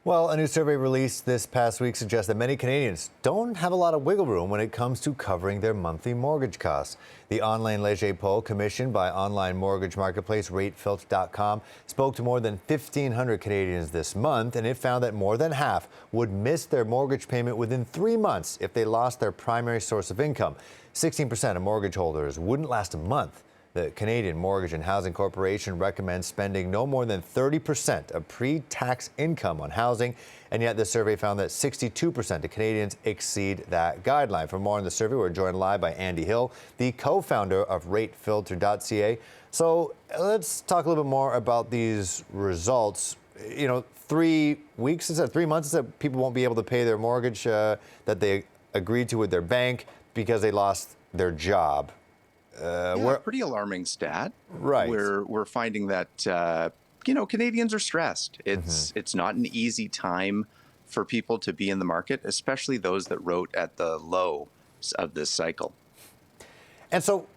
Well, a new survey released this past week suggests that many Canadians don't have a lot of wiggle room when it comes to covering their monthly mortgage costs. The online Leger poll, commissioned by online mortgage marketplace RateFilter.com, spoke to more than 1,500 Canadians this month, and it found that more than half would miss their mortgage payment within 3 months if they lost their primary source of income. 16% of mortgage holders wouldn't last a month. The Canadian Mortgage and Housing Corporation recommends spending no more than 30% of pre-tax income on housing, and yet the survey found that 62% of Canadians exceed that guideline. For more on the survey, we're joined live by Andy Hill, the co-founder of RateFilter.ca. So let's talk a little bit more about these results. 3 weeks, is that 3 months, is that people won't be able to pay their mortgage that they agreed to with their bank because they lost their job. Pretty alarming stat. Right. We're finding that Canadians are stressed. It's not an easy time for people to be in the market, especially those that wrote at the low of this cycle. And so,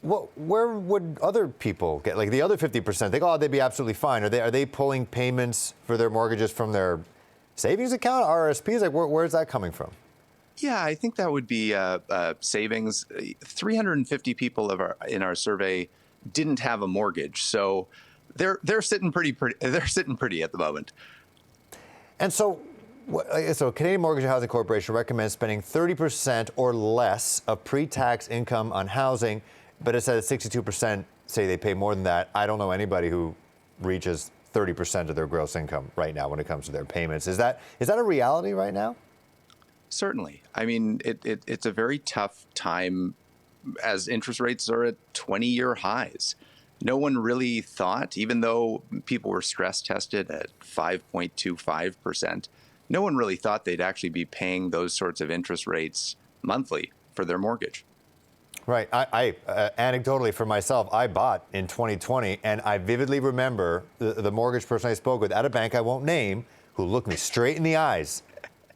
where would other people get, like the other 50%? They go, oh, they'd be absolutely fine. Are they pulling payments for their mortgages from their savings account, RRSPs? Like, where's that coming from? Yeah, I think that would be savings. 350 people in our survey didn't have a mortgage, so they're sitting pretty. They're sitting pretty at the moment. And so Canadian Mortgage and Housing Corporation recommends spending 30% or less of pre-tax income on housing, but it says 62% say they pay more than that. I don't know anybody who reaches 30% of their gross income right now when it comes to their payments. Is that a reality right now? Certainly. I mean, it's a very tough time as interest rates are at 20-year highs. No one really thought, even though people were stress tested at 5.25%, no one really thought they'd actually be paying those sorts of interest rates monthly for their mortgage. Right. I anecdotally for myself, I bought in 2020, and I vividly remember the mortgage person I spoke with at a bank I won't name, who looked me straight in the eyes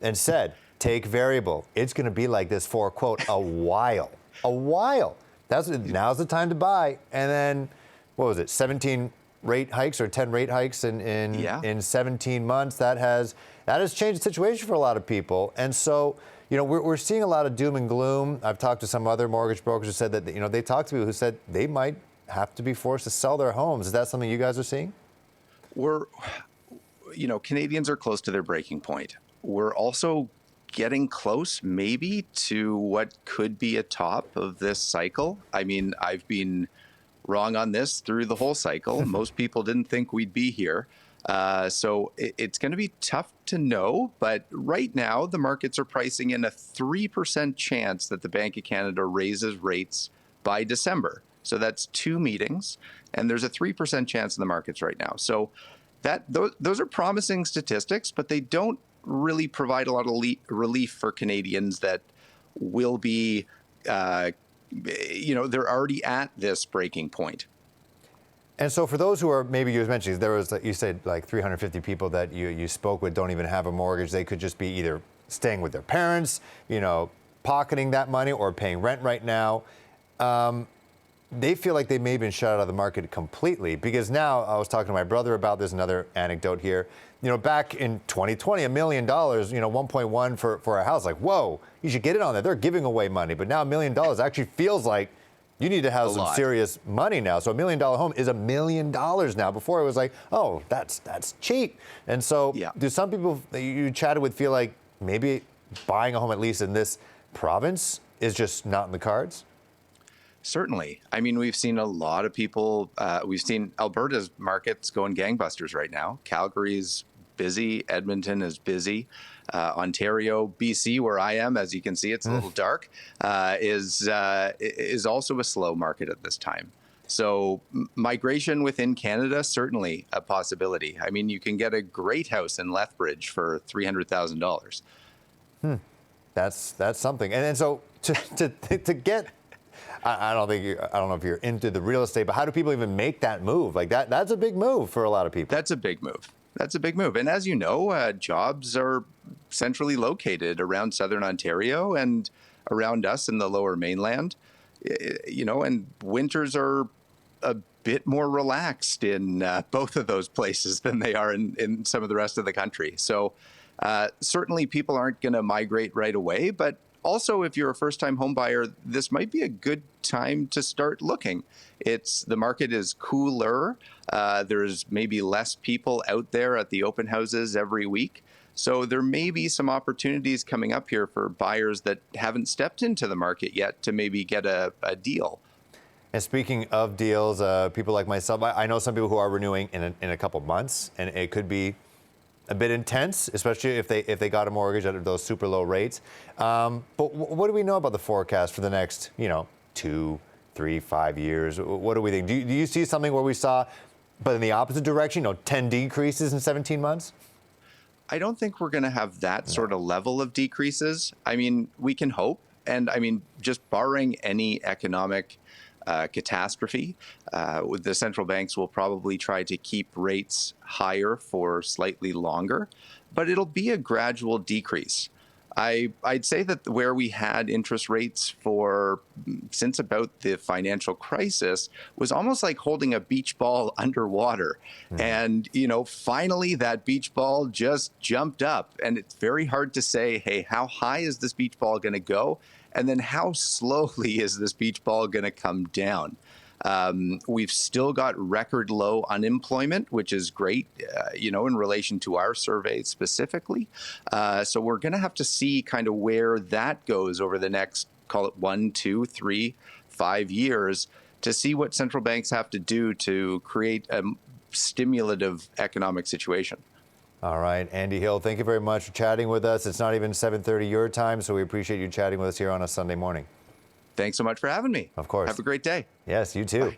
and said, take variable. It's going to be like this for, quote, a while. A while. Now's the time to buy. And then, what was it, 17 rate hikes or 10 rate hikes in 17 months? That has changed the situation for a lot of people. And so, we're seeing a lot of doom and gloom. I've talked to some other mortgage brokers who said that, they talked to people who said they might have to be forced to sell their homes. Is that something you guys are seeing? Canadians are close to their breaking point. We're also getting close maybe to what could be a top of this cycle. I mean, I've been wrong on this through the whole cycle. Most people didn't think we'd be here. So it's going to be tough to know. But right now, the markets are pricing in a 3% chance that the Bank of Canada raises rates by December. So that's 2 meetings. And there's a 3% chance in the markets right now. So those are promising statistics, but they don't really provide a lot of relief for Canadians that will be, they're already at this breaking point. And so for those who are, maybe you mentioned, you said like 350 people that you spoke with don't even have a mortgage. They could just be either staying with their parents, pocketing that money, or paying rent right now. They feel like they may have been shut out of the market completely, because now I was talking to my brother about this, another anecdote here. Back in 2020, $1 million, 1.1 for a house, like, whoa, you should get it on there. They're giving away money. But now $1 million actually feels like you need to have some serious money now. So $1 million home is $1 million now. Before it was like, oh, that's cheap. And so do some people that you chatted with feel like maybe buying a home, at least in this province, is just not in the cards? Certainly. I mean, we've seen a lot of people, we've seen Alberta's markets going gangbusters right now. Calgary's busy, Edmonton is busy. Ontario, BC, where I am, as you can see, it's a little dark, is also a slow market at this time. So migration within Canada, certainly a possibility. I mean, you can get a great house in Lethbridge for $300,000. That's something. And so to get, I don't know if you're into the real estate, but how do people even make that move? Like that's a big move for a lot of people. That's a big move. That's a big move. And as you know, jobs are centrally located around Southern Ontario and around us in the Lower Mainland. And winters are a bit more relaxed in both of those places than they are in some of the rest of the country. So certainly people aren't going to migrate right away, but also if you're a first-time home buyer, this might be a good time to start looking. The market is cooler. There's maybe less people out there at the open houses every week. So there may be some opportunities coming up here for buyers that haven't stepped into the market yet to maybe get a deal. And speaking of deals, people like myself, I know some people who are renewing in a couple months, and it could be a bit intense, especially if they got a mortgage at those super low rates. But what do we know about the forecast for the next, 2, 3, 5 years? What do we think? Do you see something where we saw, but in the opposite direction, 10 decreases in 17 months? I don't think we're going to have that sort of level of decreases. I mean, we can hope. And I mean, just barring any economic catastrophe, the central banks will probably try to keep rates higher for slightly longer, but it'll be a gradual decrease. I'd say that where we had interest rates since about the financial crisis was almost like holding a beach ball underwater. And, finally that beach ball just jumped up, and it's very hard to say, hey, how high is this beach ball going to go? And then how slowly is this beach ball going to come down? We've still got record low unemployment, which is great, in relation to our survey specifically. So we're going to have to see kind of where that goes over the next, call it 1, 2, 3, 5 years to see what central banks have to do to create a stimulative economic situation. All right, Andy Hill, thank you very much for chatting with us. It's not even 7:30 your time, so we appreciate you chatting with us here on a Sunday morning. Thanks so much for having me. Of course. Have a great day. Yes, you too. Bye.